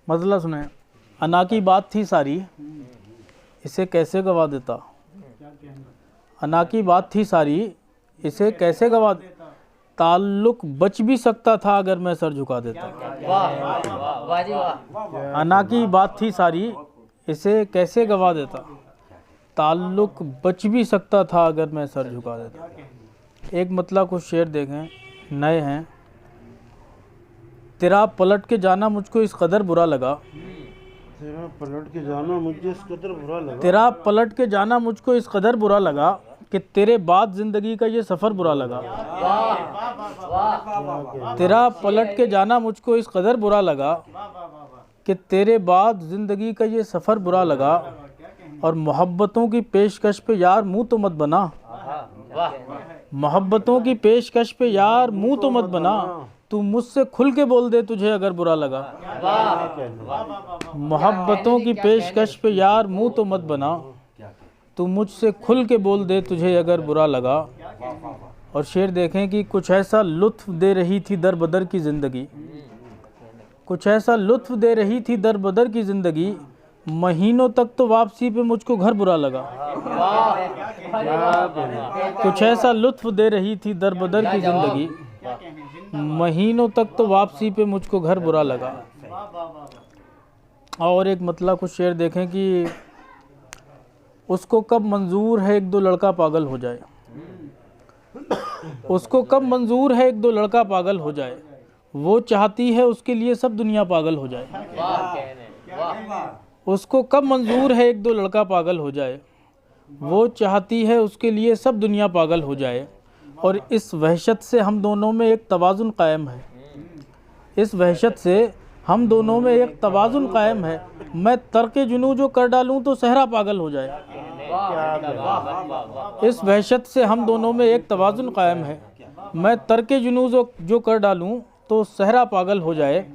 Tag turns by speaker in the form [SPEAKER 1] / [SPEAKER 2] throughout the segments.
[SPEAKER 1] मतलब सुने, अना की बात थी सारी, इसे कैसे गवा देता। अना की बात थी सारी, इसे कैसे गवा, ताल्लुक बच भी सकता था अगर मैं सर झुका देता।
[SPEAKER 2] वाह जी वाह।
[SPEAKER 1] अना की बात थी सारी, इसे कैसे गवा देता, ताल्लुक बच भी सकता था अगर मैं सर झुका देता। एक मतलब कुछ शेर देखें, नए हैं। तेरा पलट के जाना मुझको इस कदर बुरा लगा,
[SPEAKER 3] तेरा पलट के जाना मुझे इस कदर बुरा लगा,
[SPEAKER 1] तेरा पलट के जाना मुझको इस कदर बुरा लगा कि तेरे बाद जिंदगी का ये सफ़र बुरा लगा। तेरा पलट के जाना मुझको इस कदर बुरा लगा कि तेरे बाद जिंदगी का ये सफ़र बुरा लगा। और मोहब्बतों की पेशकश पे यार मुंह तो मत बना, मोहब्बतों की पेशकश पे यार मुंह तो मत बना, तू मुझसे खुल के बोल दे तुझे अगर बुरा लगा। मोहब्बतों की पेशकश पे यार मुंह तो मत बना, तू मुझसे खुल के बोल दे तुझे अगर बुरा लगा। और शेर देखें कि कुछ ऐसा लुत्फ दे रही थी दर बदर की ज़िंदगी, कुछ ऐसा लुत्फ दे रही थी दर बदर की ज़िंदगी, महीनों तक तो वापसी पे मुझको घर बुरा लगा। कुछ ऐसा लुत्फ दे रही थी दर बदर की ज़िंदगी, महीनों तक तो वापसी पे मुझको घर बुरा लगा। और एक मतलब कुछ शेर देखें कि उसको कब मंजूर है एक दो लड़का पागल हो जाए, उसको कब मंजूर है एक दो लड़का पागल हो जाए, वो चाहती है उसके लिए सब दुनिया पागल हो जाए। उसको कब मंजूर है एक दो लड़का पागल हो जाए, वो चाहती है उसके लिए सब दुनिया पागल हो जाए। और इस वहशत से हम दोनों में एक तवाज़ुन कायम है, इस वहशत से हम दोनों में एक तवाज़ुन कायम है, मैं तर्के जुनू जो कर डालूं तो सहरा पागल हो जाए। इस वहशत से हम दोनों में एक तवाज़ुन कायम है, मैं तर्के जुनू जो कर डालूं तो सहरा पागल हो जाए।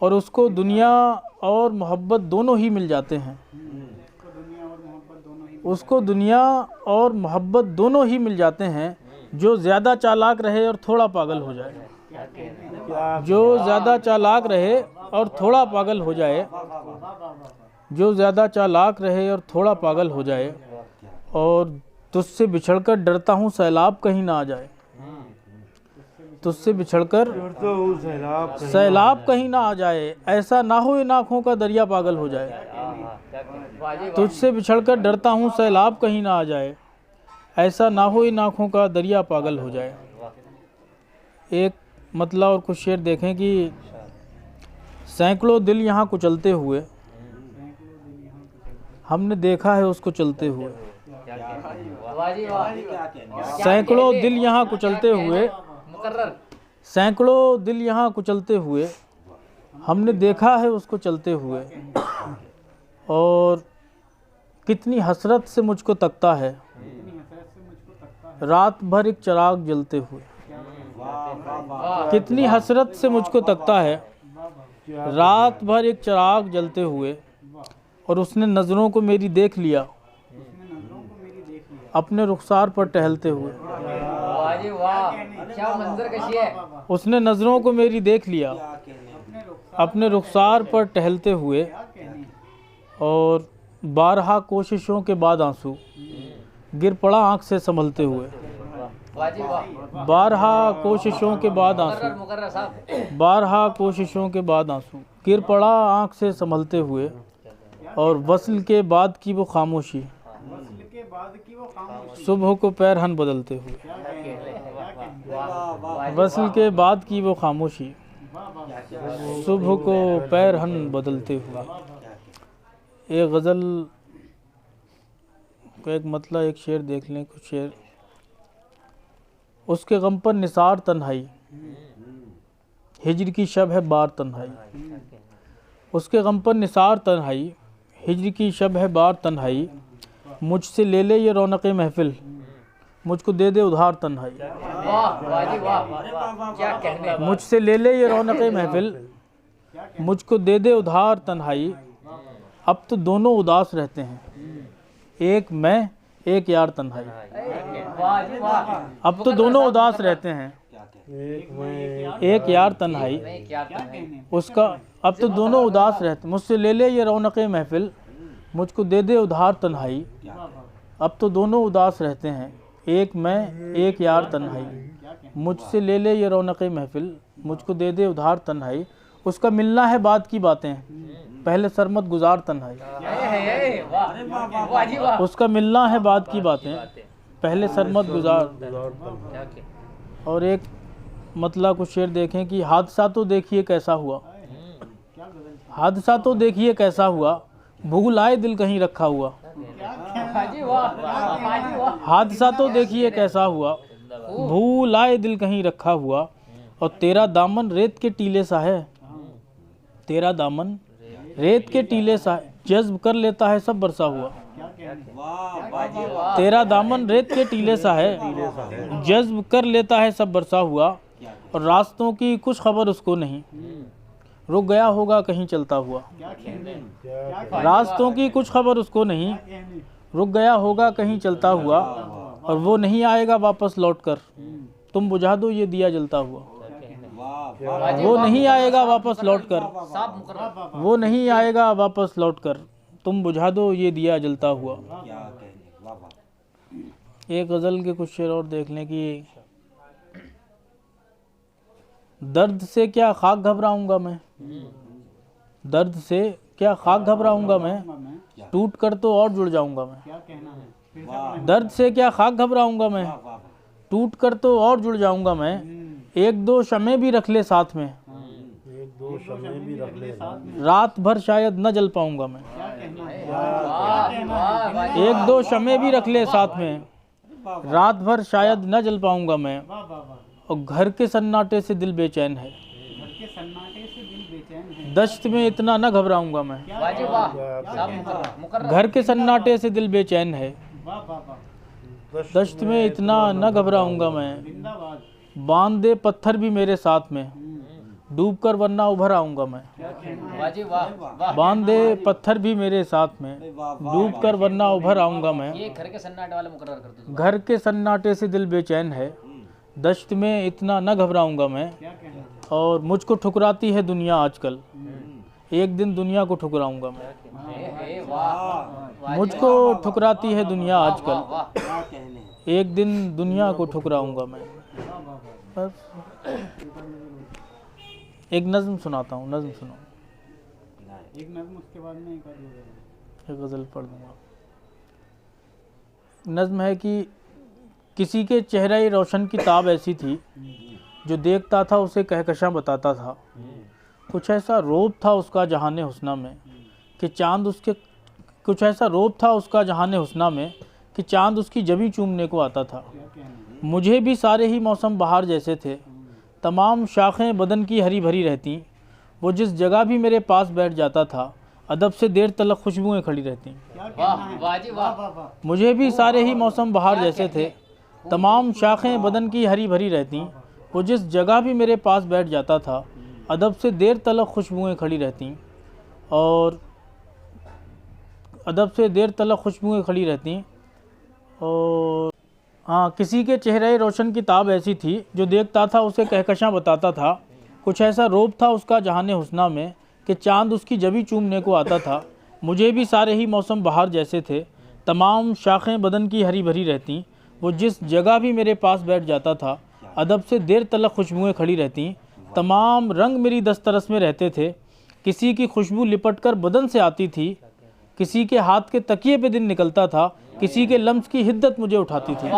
[SPEAKER 1] और उसको दुनिया और मोहब्बत दोनों ही मिल जाते हैं, उसको दुनिया और मोहब्बत दोनों ही मिल जाते हैं, जो ज़्यादा चालाक रहे और थोड़ा पागल हो जाए, जो ज़्यादा चालाक रहे और थोड़ा पागल हो जाए, जो ज़्यादा चालाक रहे और थोड़ा पागल हो जाए। और तुझसे बिछड़कर डरता हूँ सैलाब कहीं ना आ जाए, तुझसे बिछड़कर सैलाब कहीं ना आ जाए, ऐसा ना हो इन आँखों का दरिया पागल हो जाए। तुझसे बिछड़कर डरता हूँ सैलाब कहीं ना आ जाए, ऐसा ना हो इन आँखों का दरिया पागल हो जाए। एक मतलब और कुछ शेर देखें कि सैकड़ों दिल यहाँ कुचलते हुए, हमने देखा है उसको चलते हुए। सैकड़ों दिल यहाँ कुचलते हुए, सैकड़ों दिल यहाँ कुचलते हुए, हमने देखा है उसको चलते हुए। और कितनी हसरत से मुझको तकता है, रात भर एक चिराग जलते हुए। कितनी हसरत से मुझको तकता है, रात भर एक चिराग जलते हुए। और उसने नज़रों को मेरी देख लिया, अपने रुखसार पर टहलते हुए। उसने नज़रों को मेरी देख लिया, अपने रुखसार पर टहलते हुए। और बारहा कोशिशों के बाद आंसू गिर पड़ा आँख से संभलते हुए। बारहा कोशिशों के बाद आंसू, बारहा कोशिशों के बाद आंसू गिर पड़ा आँख से संभलते हुए। और वस्ल के बाद की वो खामोशी, सुबह को पैरहन बदलते हुए। वस्ल के बाद की वो खामोशी, सुबह को पैरहन बदलते हुए। एक गज़ल का एक मतलब एक शेर देख लें, कुछ शेर। उसके गम पर निसार तन्हाई, हिज्र की शब है बार तन्हाई। उसके गम पर निसार तन्हाई, हिज्र की शब है बार तन्हाई। मुझसे ले ले ये रौनक़ महफिल, मुझको दे दे उधार तन्हाई। मुझसे ले ले ये रौनक़ महफिल, मुझको दे दे उधार तन्हाई। अब तो दोनों उदास रहते हैं, एक मैं एक यार तन्हाई। अब तो दोनों उदास रहते हैं, एक यार तन्हाई। उसका अब तो दोनों उदास रहते, मुझसे ले ले ये रौनक महफिल, मुझको दे दे उधार तन्हाई। अब तो दोनों उदास रहते हैं, एक मैं एक यार तन्हाई। मुझसे ले ले ये रौनक महफिल, मुझको दे दे उधार तन्हाई। उसका मिलना है बाद की बातें, पहले सरमत गुजार तन्हाई। उसका मिलना है बाद की बातें, पहले सरमत गुजार। और एक मतलब कुछ शेर देखें कि हादसा तो देखिए कैसा हुआ, हादसा तो देखिए कैसा हुआ, भूल आए दिल कहीं रखा हुआ। हादसा तो देखिए कैसा हुआ, भूल आए दिल कहीं रखा हुआ। और तेरा दामन रेत के टीले सा है, तेरा दामन रेत के टीले सा है, जज्ब कर लेता है सब बरसा हुआ। तेरा दामन रेत के टीले सा है, जज्ब कर लेता है सब बरसा हुआ। और रास्तों की कुछ खबर उसको नहीं, रुक गया होगा कहीं चलता हुआ। रास्तों की कुछ खबर उसको नहीं, रुक गया होगा कहीं चलता हुआ। और वो नहीं आएगा वापस लौट कर, तुम बुझा दो ये दिया जलता हुआ। वो नहीं आएगा वापस लौट कर, वो नहीं आएगा वापस लौट कर, तुम बुझा दो ये दिया जलता हुआ। एक गज़ल के कुछ शेर और देख लें कि दर्द से क्या खाक घबराऊंगा मैं, दर्द से क्या खाक घबराऊंगा मैं, टूट कर तो और जुड़ जाऊंगा मैं। दर्द से क्या खाक घबराऊंगा मैं, टूट कर तो और जुड़ जाऊंगा मैं। एक दो शमे भी रख ले साथ में,
[SPEAKER 3] एक दो समय भी रख ले साथ में,
[SPEAKER 1] रात भर शायद न जल पाऊंगा मैं। एक दो शमे भी रख ले साथ में, रात भर शायद न जल पाऊंगा मैं। और घर के सन्नाटे से दिल बेचैन है, दश्त में इतना न घबराऊंगा मैं। घर के सन्नाटे से दिल बेचैन है, दश्त में इतना न घबराऊंगा मैं। बांध दे पत्थर भी मेरे साथ में, डूब कर वरना उभर आऊंगा मैं। बांध दे पत्थर भी मेरे साथ में, डूब कर वरना उभर आऊंगा मैं।
[SPEAKER 2] ये घर के सन्नाटे वाले मुकर्रर कर दो।
[SPEAKER 1] घर के सन्नाटे से दिल बेचैन है, दश्त में इतना न घबराऊंगा मैं। और मुझको ठुकराती है दुनिया आजकल, एक दिन दुनिया को ठुकराऊंगा मैं। मुझको ठुकराती है दुनिया आजकल, एक दिन दुनिया को ठुकराऊंगा मैं। बस एक नज़्म सुनाता हूँ, नज़्म सुनो।
[SPEAKER 4] एक नज़्म उसके बाद में
[SPEAKER 1] एक गज़ल पढ़ दूँगा। नज़्म है कि किसी के चेहरे रोशन की ताब ऐसी थी, जो देखता था उसे कहकशां बताता था। कुछ ऐसा रोब था उसका जहाने हुस्ना में कि चांद उसके, कुछ ऐसा रोब था उसका जहाने हुस्ना में कि चांद उसकी जबी चूमने को आता था। मुझे भी सारे ही मौसम बहार जैसे थे, तमाम शाखें बदन की हरी भरी रहती। वो जिस जगह भी मेरे पास बैठ जाता था, अदब से देर तलक खुशबुएं खड़ी रहती। मुझे भी सारे ही मौसम बहार जैसे थे, तमाम शाखें बदन की हरी भरी रहती। वो जिस जगह भी मेरे पास बैठ जाता था, अदब से देर तलक खुशबुएं खड़ी रहती। और अदब से देर तलक खुशबुएं खड़ी रहती। और हाँ, किसी के चेहरे रोशन की ताब ऐसी थी, जो देखता था उसे कहकशां बताता था। कुछ ऐसा रोब था उसका जहाने हुस्ना में कि चांद उसकी जबी चूमने को आता था। मुझे भी सारे ही मौसम बहार जैसे थे, तमाम शाखें बदन की हरी भरी रहती। वो जिस जगह भी मेरे पास बैठ जाता था, अदब से देर तलक खुशबुएं खड़ी रहती। तमाम रंग मेरी दस्तरस में रहते थे, किसी की खुशबू लिपट कर बदन से आती थी। किसी के हाथ के तकिए पे दिन निकलता था, किसी के लम्स की हिद्दत मुझे उठाती थी।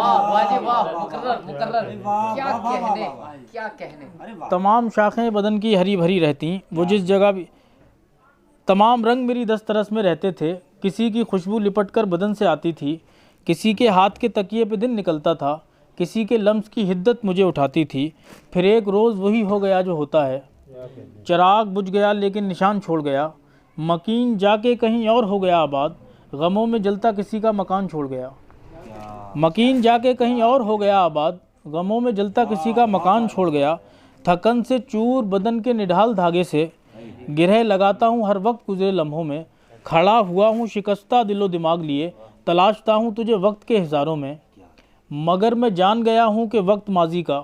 [SPEAKER 2] क्या कहने।
[SPEAKER 1] तमाम शाखें बदन की हरी भरी रहती। वो जिस जगह भी, तमाम रंग मेरी दस्तरस में रहते थे, किसी की खुशबू लिपट कर बदन से आती थी। किसी के हाथ के तकिए पे दिन निकलता था, किसी के लम्स की हिद्दत मुझे उठाती थी। फिर एक रोज़ वही हो गया जो होता है, चिराग बुझ गया लेकिन निशान छोड़ गया। मकीन जाके कहीं और हो गया आबाद, गमों में जलता किसी का मकान छोड़ गया। मकीन जाके कहीं और हो गया आबाद, गमों में जलता किसी का मकान छोड़ गया। थकन से चूर बदन के निढाल धागे से, गिरह लगाता हूँ हर वक्त गुजरे लम्हों में। खड़ा हुआ हूँ शिकस्ता दिलो दिमाग लिए, तलाशता हूँ तुझे वक्त के हज़ारों में। मगर मैं जान गया हूँ कि वक्त माजी का,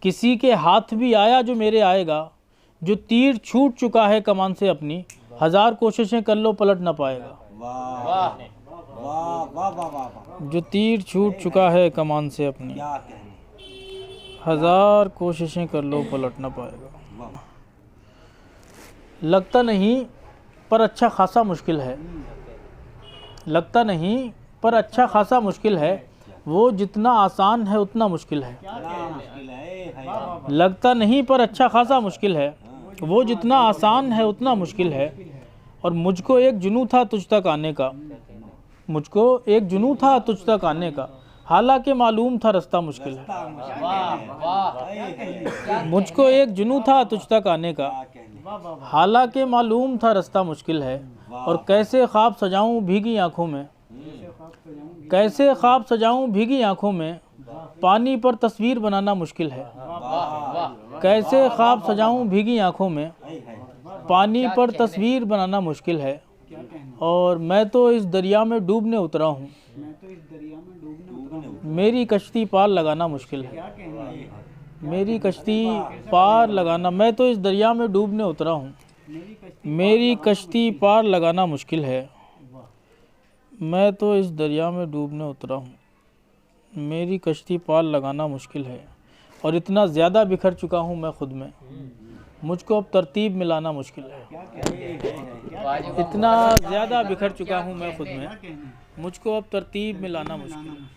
[SPEAKER 1] किसी के हाथ भी आया जो मेरे आएगा। जो तीर छूट चुका है कमान से अपनी, 1000 कोशिशें कर लो पलट ना पाएगा।
[SPEAKER 3] वाह वाह वाह वाह वाह वाह,
[SPEAKER 1] जो तीर छूट चुका है कमान से अपनी,
[SPEAKER 3] क्या कहने।
[SPEAKER 1] 1000 कोशिशें कर लो पलट ना पाएगा। लगता नहीं पर अच्छा खासा मुश्किल है, लगता नहीं पर अच्छा खासा मुश्किल है, वो जितना आसान है उतना मुश्किल है।
[SPEAKER 3] बड़ा मुश्किल है।
[SPEAKER 1] लगता नहीं पर अच्छा खासा मुश्किल है, वो जितना आसान है उतना मुश्किल है। और मुझको एक जुनून था तुझ तक आने का, मुझको एक जुनून था तुझ तक आने का, हालांकि मालूम था रास्ता मुश्किल है। मुझको एक जुनून था तुझ तक आने का, हालांकि मालूम था रास्ता मुश्किल है। और कैसे ख्वाब सजाऊं भीगी आंखों में, कैसे ख्वाब सजाऊं भीगी आंखों में, पानी पर तस्वीर बनाना मुश्किल है। कैसे ख्वाब सजाऊं भीगी आंखों में, पानी पर तस्वीर बनाना मुश्किल है। और मैं तो इस दरिया में डूबने उतरा हूँ, मेरी कश्ती पार लगाना मुश्किल है। मेरी कश्ती पार लगाना, मैं तो इस दरिया में डूबने उतरा हूँ, मेरी कश्ती पार लगाना मुश्किल है। मैं तो इस दरिया में डूबने उतरा हूँ, मेरी कश्ती पार लगाना मुश्किल है। और इतना ज़्यादा बिखर चुका हूँ मैं खुद में, मुझको अब तरतीब मिलाना मुश्किल है। इतना ज़्यादा बिखर चुका हूँ मैं खुद में, मुझको अब तरतीब मिलाना मुश्किल है।